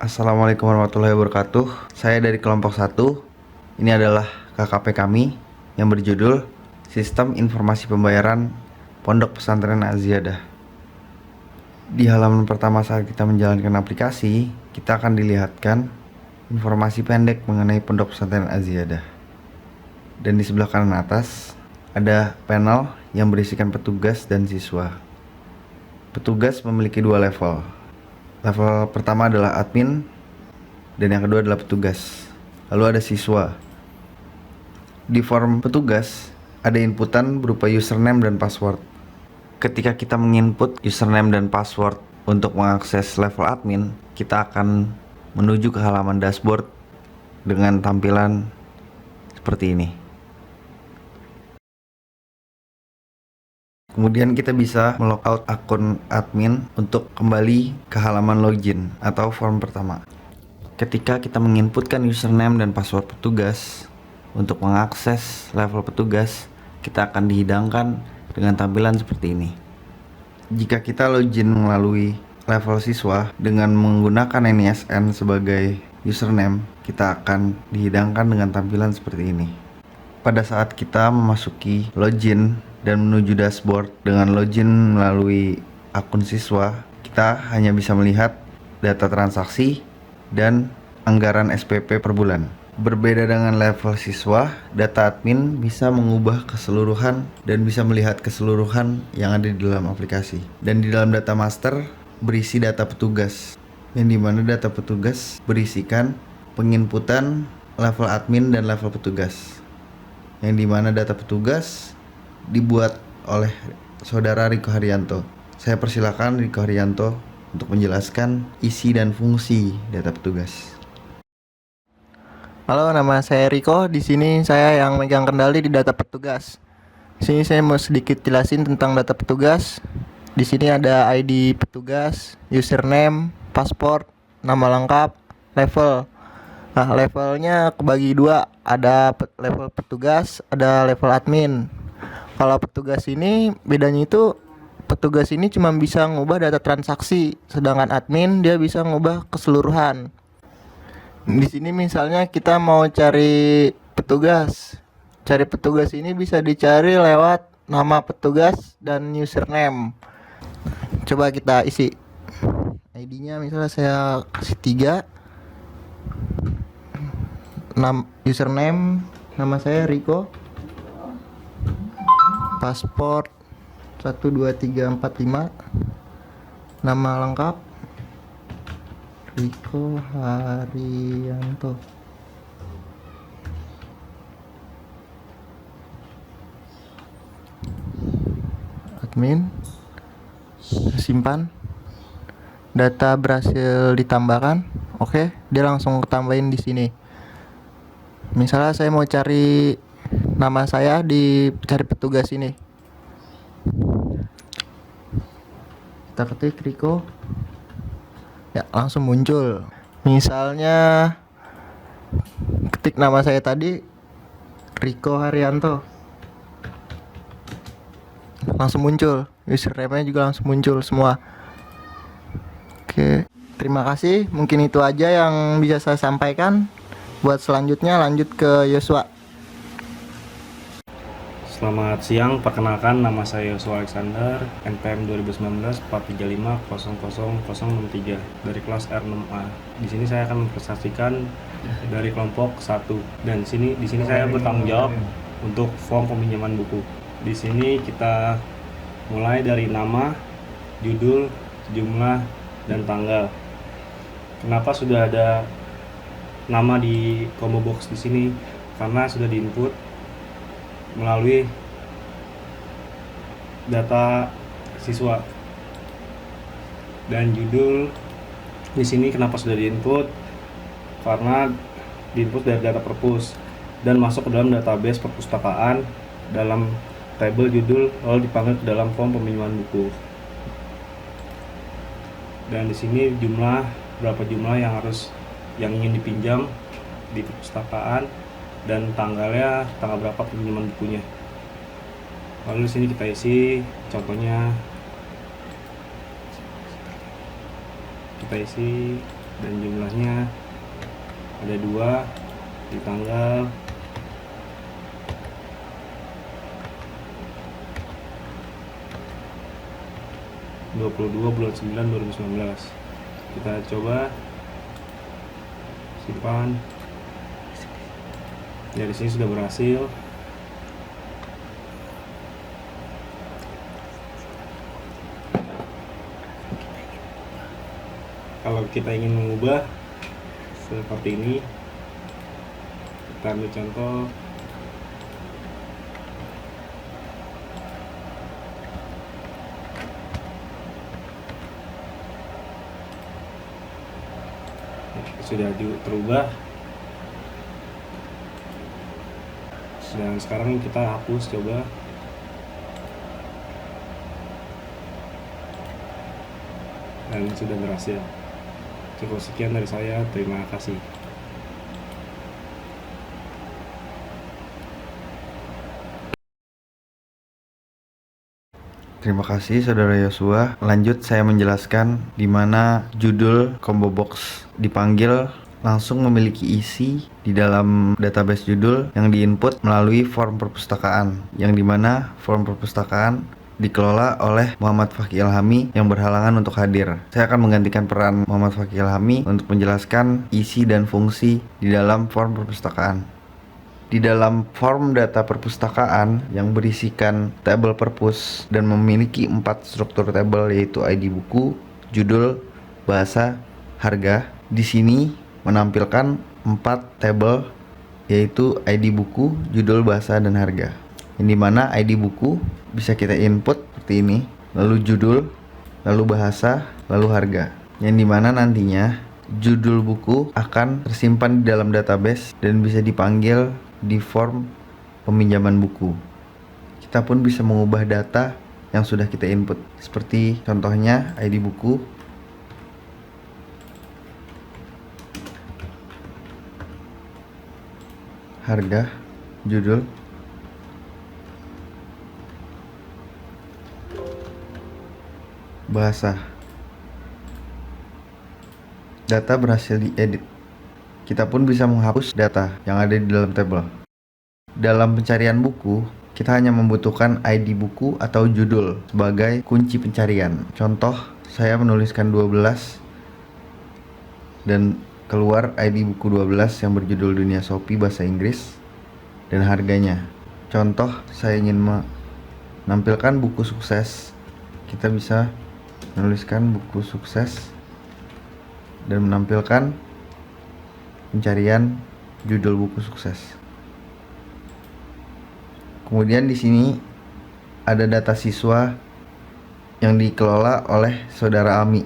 Assalamualaikum warahmatullahi wabarakatuh. Saya dari kelompok 1. Ini adalah KKP kami yang berjudul Sistem Informasi Pembayaran Pondok Pesantren Az-Ziyadah. Di halaman pertama saat kita menjalankan aplikasi, kita akan dilihatkan informasi pendek mengenai Pondok Pesantren Az-Ziyadah. Dan di sebelah kanan atas ada panel yang berisikan petugas dan siswa. Petugas memiliki 2 level. Level pertama adalah admin dan yang kedua adalah petugas. Lalu ada siswa. Di form petugas ada inputan berupa username dan password. Ketika kita menginput username dan password untuk mengakses level admin, kita akan menuju ke halaman dashboard dengan tampilan seperti ini. Kemudian kita bisa melogout akun admin untuk kembali ke halaman login atau form pertama. Ketika kita menginputkan username dan password petugas untuk mengakses level petugas, kita akan dihidangkan dengan tampilan seperti ini. Jika kita login melalui level siswa dengan menggunakan NISN sebagai username, kita akan dihidangkan dengan tampilan seperti ini. Pada saat kita memasuki login dan menuju dashboard dengan login melalui akun siswa, kita hanya bisa melihat data transaksi dan anggaran SPP per bulan. Berbeda dengan level siswa, data admin bisa mengubah keseluruhan dan bisa melihat keseluruhan yang ada di dalam aplikasi. Dan di dalam data master berisi data petugas, yang dimana data petugas berisikan penginputan level admin dan level petugas, yang dimana data petugas dibuat oleh saudara Riko Haryanto. Saya persilakan Riko Haryanto untuk menjelaskan isi dan fungsi data petugas. Halo, nama saya Riko. Di sini saya yang megang kendali di data petugas. Di sini saya mau sedikit jelasin tentang data petugas. Di sini ada ID petugas, username, paspor, nama lengkap, level. Nah, levelnya kebagi 2, ada level petugas, ada level admin. Kalau petugas ini bedanya itu petugas ini cuma bisa ngubah data transaksi, sedangkan admin dia bisa ngubah keseluruhan. Di sini misalnya kita mau cari petugas. Cari petugas ini bisa dicari lewat nama petugas dan username. Coba kita isi. ID-nya misalnya saya kasih 3. Username nama saya Riko. Paspor 12345. Nama lengkap Riko Haryanto. Admin. Simpan. Data berhasil ditambahkan. Oke, dia langsung ketambahin di sini. Misalnya saya mau cari nama saya di cari petugas ini. Kita ketik Riko. Ya, langsung muncul. Misalnya ketik nama saya tadi Riko Haryanto. Langsung muncul. Username-nya juga langsung muncul semua. Oke, terima kasih. Mungkin itu aja yang bisa saya sampaikan. Buat selanjutnya lanjut ke Yosua. Selamat siang, perkenalkan nama saya Yosua Alexander, NPM 2019 435 dari kelas R6A. Di sini saya akan mempresentasikan dari kelompok 1 dan di sini saya bertanggung jawab untuk form peminjaman buku. Di sini kita mulai dari nama, judul, jumlah, dan tanggal. Kenapa sudah ada nama di combo box di sini? Karena sudah diinput melalui data siswa. Dan judul di sini kenapa sudah diinput? Karena diinput dari data perpus dan masuk ke dalam database perpustakaan dalam tabel judul, lalu dipanggil ke dalam form peminjaman buku. Dan di sini berapa jumlah yang ingin dipinjam di perpustakaan dan tanggal berapa pinjaman bukunya. Lalu di sini kita isi, contohnya kita isi dan jumlahnya ada 2 di tanggal 22 bulan 9 2019. Kita coba simpan. Ya, di sini sudah berhasil. Kalau kita ingin mengubah seperti ini, kita ambil contoh. Sudah terubah. Dan sekarang kita hapus coba. Dan sudah berhasil. Cukup sekian dari saya. Terima kasih. Terima kasih Saudara Yosua. Lanjut saya menjelaskan di mana judul combo box dipanggil langsung memiliki isi di dalam database judul yang diinput melalui form perpustakaan, yang dimana form perpustakaan dikelola oleh Muhammad Fakih Ilhami yang berhalangan untuk hadir. Saya akan menggantikan peran Muhammad Fakih Ilhami untuk menjelaskan isi dan fungsi di dalam form perpustakaan. Di dalam form data perpustakaan yang berisikan tabel perpus dan memiliki 4 struktur tabel, yaitu ID buku, judul, bahasa, harga. Di sini menampilkan 4 tabel, yaitu ID buku, judul, bahasa, dan harga. Yang dimana ID buku bisa kita input seperti ini, lalu judul, lalu bahasa, lalu harga. Yang dimana nantinya judul buku akan tersimpan di dalam database dan bisa dipanggil di form peminjaman buku. Kita pun bisa mengubah data yang sudah kita input, seperti contohnya ID buku, harga, judul, bahasa. Data berhasil diedit. Kita pun bisa menghapus data yang ada di dalam tabel. Dalam pencarian buku, kita hanya membutuhkan ID buku atau judul sebagai kunci pencarian. Contoh, saya menuliskan 12 dan keluar ID buku 12 yang berjudul Dunia Shopee bahasa Inggris dan harganya. Contoh, saya ingin menampilkan buku sukses. Kita bisa menuliskan buku sukses dan menampilkan pencarian judul buku sukses. Kemudian di sini ada data siswa yang dikelola oleh Saudara Ami.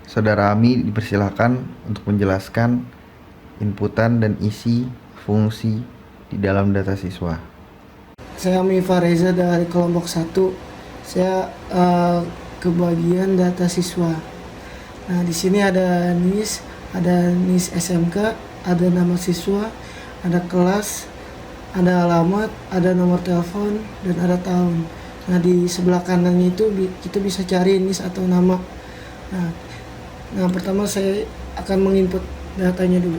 Saudara Ami dipersilakan untuk menjelaskan inputan dan isi fungsi di dalam data siswa. Saya Ami Fareza dari kelompok 1. Saya ke bagian data siswa. Nah, di sini ada NIS SMK, ada nama siswa, ada kelas, ada alamat, ada nomor telepon, dan ada tahun. Nah, di sebelah kanan itu kita bisa cari NIS atau nama. Nah, pertama saya akan menginput datanya dulu.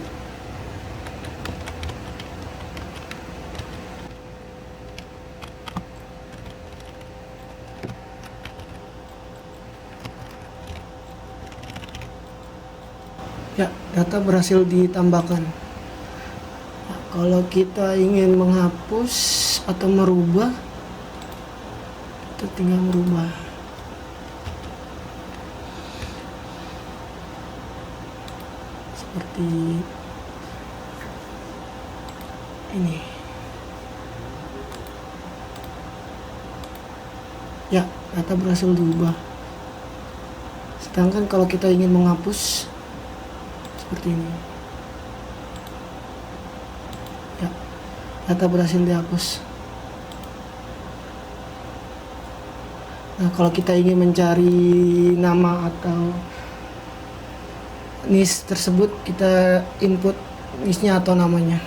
Ya, data berhasil ditambahkan. Nah, kalau kita ingin menghapus atau merubah, kita tinggal merubah. Seperti ini. Ya, data berhasil diubah. Sedangkan kalau kita ingin menghapus, seperti ini. Ya, data berhasil dihapus. Nah, kalau kita ingin mencari nama atau NIS tersebut, kita input NIS-nya atau namanya.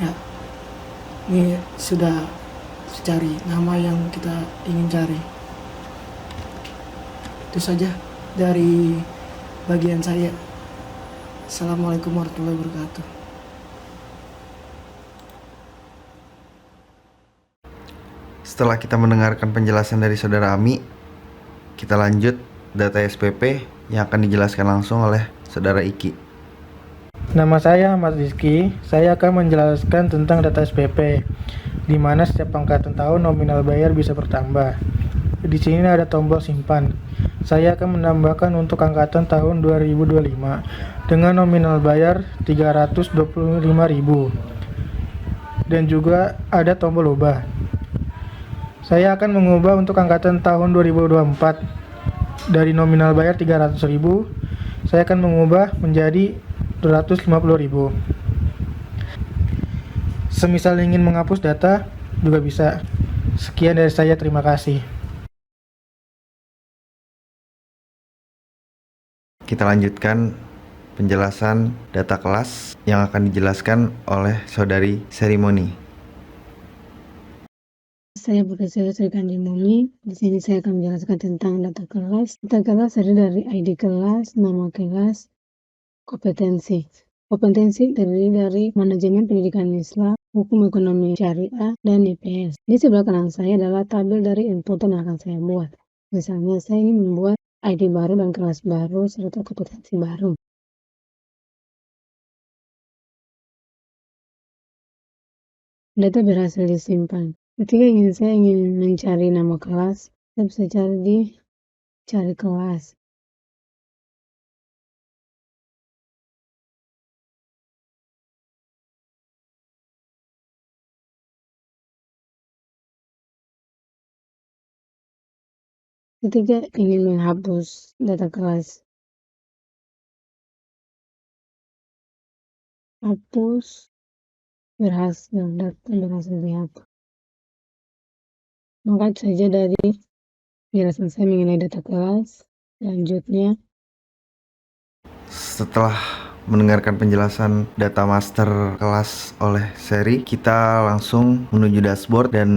Ya, ini sudah cari nama yang kita ingin cari. Itu saja dari bagian saya. Assalamualaikum warahmatullahi wabarakatuh. Setelah kita mendengarkan penjelasan dari Saudara Ami, kita lanjut data SPP yang akan dijelaskan langsung oleh Saudara Iki. Nama saya Ahmad Rizky. Saya akan menjelaskan tentang data SPP, di mana setiap angkatan tahun nominal bayar bisa bertambah. Di sini ada tombol simpan. Saya akan menambahkan untuk angkatan tahun 2025 dengan nominal bayar 325.000. Dan juga ada tombol ubah. Saya akan mengubah untuk angkatan tahun 2024 dari nominal bayar 300.000, saya akan mengubah menjadi 250.000. Semisal ingin menghapus data juga bisa. Sekian dari saya, terima kasih. Kita lanjutkan penjelasan data kelas yang akan dijelaskan oleh Saudari Serimoni. Saya Profesor Sri Kandi Mumi. Di sini saya akan menjelaskan tentang data kelas. Data kelas terdiri dari ID kelas, nama kelas, kompetensi. Kompetensi terdiri dari manajemen pendidikan Islam, hukum ekonomi syariah, dan IPS. Di sebelah kanan saya adalah tabel dari input yang akan saya buat. Misalnya saya ingin membuat ID baru dan kelas baru serta kompetensi baru. Data berhasil disimpan. Ketika saya ingin mencari nama kelas, saya bisa cari di cari kelas. Ketika ingin menghapus data kelas, hapus, berhasil, data berhasil dihapus. Maka itu saja dari penjelasan saya mengenai data kelas. Selanjutnya, Setelah mendengarkan penjelasan data master kelas oleh Seri, kita langsung menuju dashboard dan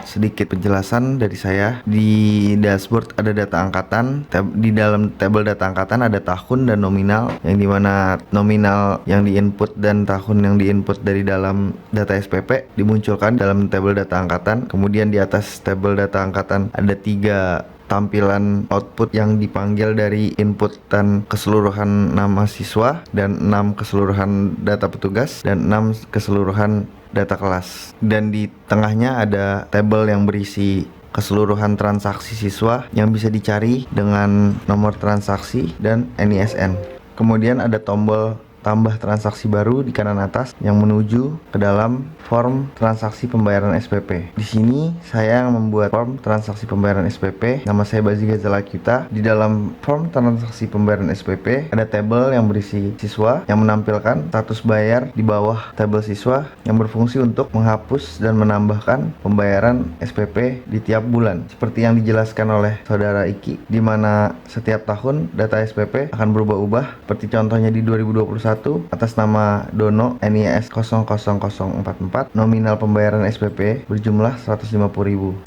sedikit penjelasan dari saya. Di dashboard ada data angkatan, di dalam tabel data angkatan ada tahun dan nominal, yang dimana nominal yang diinput dan tahun yang diinput dari dalam data SPP dimunculkan dalam tabel data angkatan. Kemudian di atas tabel data angkatan ada 3 tampilan output yang dipanggil dari input dan keseluruhan nama siswa, dan 6 keseluruhan data petugas, dan 6 keseluruhan data kelas. Dan di tengahnya ada tabel yang berisi keseluruhan transaksi siswa yang bisa dicari dengan nomor transaksi dan NISN. Kemudian ada tombol tambah transaksi baru di kanan atas yang menuju ke dalam form transaksi pembayaran SPP. Di sini saya membuat form transaksi pembayaran SPP. Nama saya Bazi Gazala Kyuta. Di dalam form transaksi pembayaran SPP ada tabel yang berisi siswa yang menampilkan status bayar di bawah tabel siswa yang berfungsi untuk menghapus dan menambahkan pembayaran SPP di tiap bulan. Seperti yang dijelaskan oleh Saudara Iki, di mana setiap tahun data SPP akan berubah-ubah. Seperti contohnya di 2021 atas nama Dono NIS 00044, nominal pembayaran SPP berjumlah 150.000.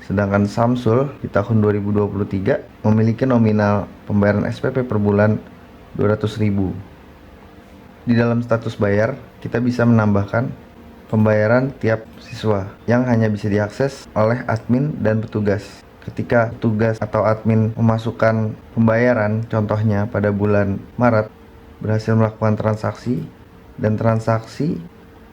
Sedangkan Samsul di tahun 2023 memiliki nominal pembayaran SPP per bulan 200.000. Di dalam status bayar, kita bisa menambahkan pembayaran tiap siswa yang hanya bisa diakses oleh admin dan petugas. Ketika petugas atau admin memasukkan pembayaran, contohnya pada bulan Maret, berhasil melakukan transaksi, dan transaksi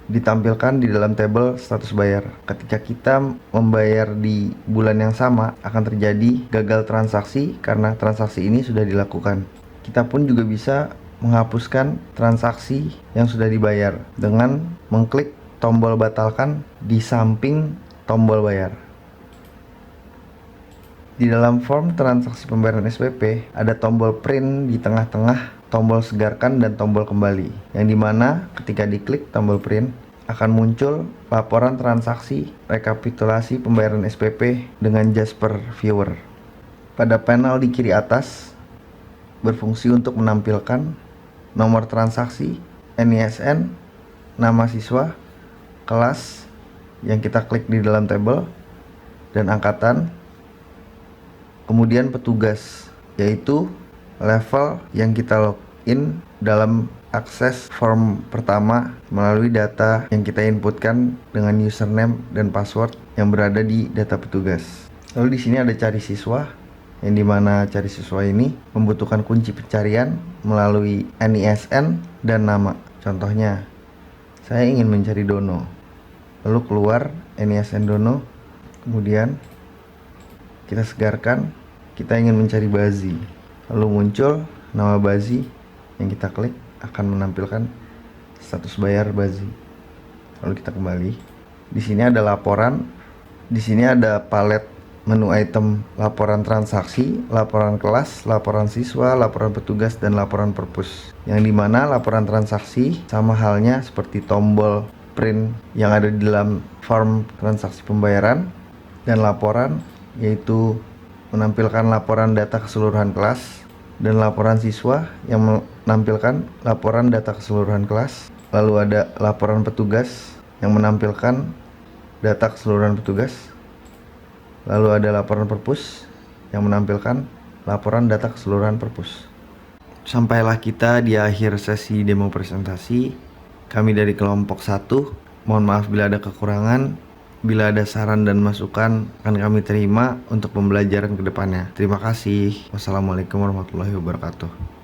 ditampilkan di dalam tabel status bayar. Ketika kita membayar di bulan yang sama, akan terjadi gagal transaksi karena transaksi ini sudah dilakukan. Kita pun juga bisa menghapuskan transaksi yang sudah dibayar dengan mengklik tombol batalkan di samping tombol bayar. Di dalam form transaksi pembayaran SPP ada tombol print di tengah-tengah, tombol segarkan, dan tombol kembali, yang dimana ketika diklik tombol print akan muncul laporan transaksi rekapitulasi pembayaran SPP dengan Jasper Viewer. Pada panel di kiri atas berfungsi untuk menampilkan nomor transaksi, NISN, nama siswa, kelas yang kita klik di dalam tabel, dan angkatan, kemudian petugas, yaitu level yang kita login dalam akses form pertama melalui data yang kita inputkan dengan username dan password yang berada di data petugas. Lalu di sini ada cari siswa, yang dimana cari siswa ini membutuhkan kunci pencarian melalui NISN dan nama. Contohnya, saya ingin mencari Dono, lalu keluar NISN Dono, kemudian kita segarkan, kita ingin mencari Bazi, lalu muncul nama Bazi, yang kita klik akan menampilkan status bayar Bazi. Lalu kita kembali. Di sini ada laporan. Di sini ada palet menu item laporan transaksi, laporan kelas, laporan siswa, laporan petugas, dan laporan perpus. Yang dimana laporan transaksi sama halnya seperti tombol print yang ada di dalam form transaksi pembayaran, dan laporan yaitu menampilkan laporan data keseluruhan kelas, dan laporan siswa yang menampilkan laporan data keseluruhan kelas. Lalu ada laporan petugas yang menampilkan data keseluruhan petugas. Lalu ada laporan perpus yang menampilkan laporan data keseluruhan perpus. Sampailah kita di akhir sesi demo presentasi. Kami dari kelompok 1, mohon maaf bila ada kekurangan. Bila ada saran dan masukan akan kami terima untuk pembelajaran ke depannya. Terima kasih. Wassalamualaikum warahmatullahi wabarakatuh.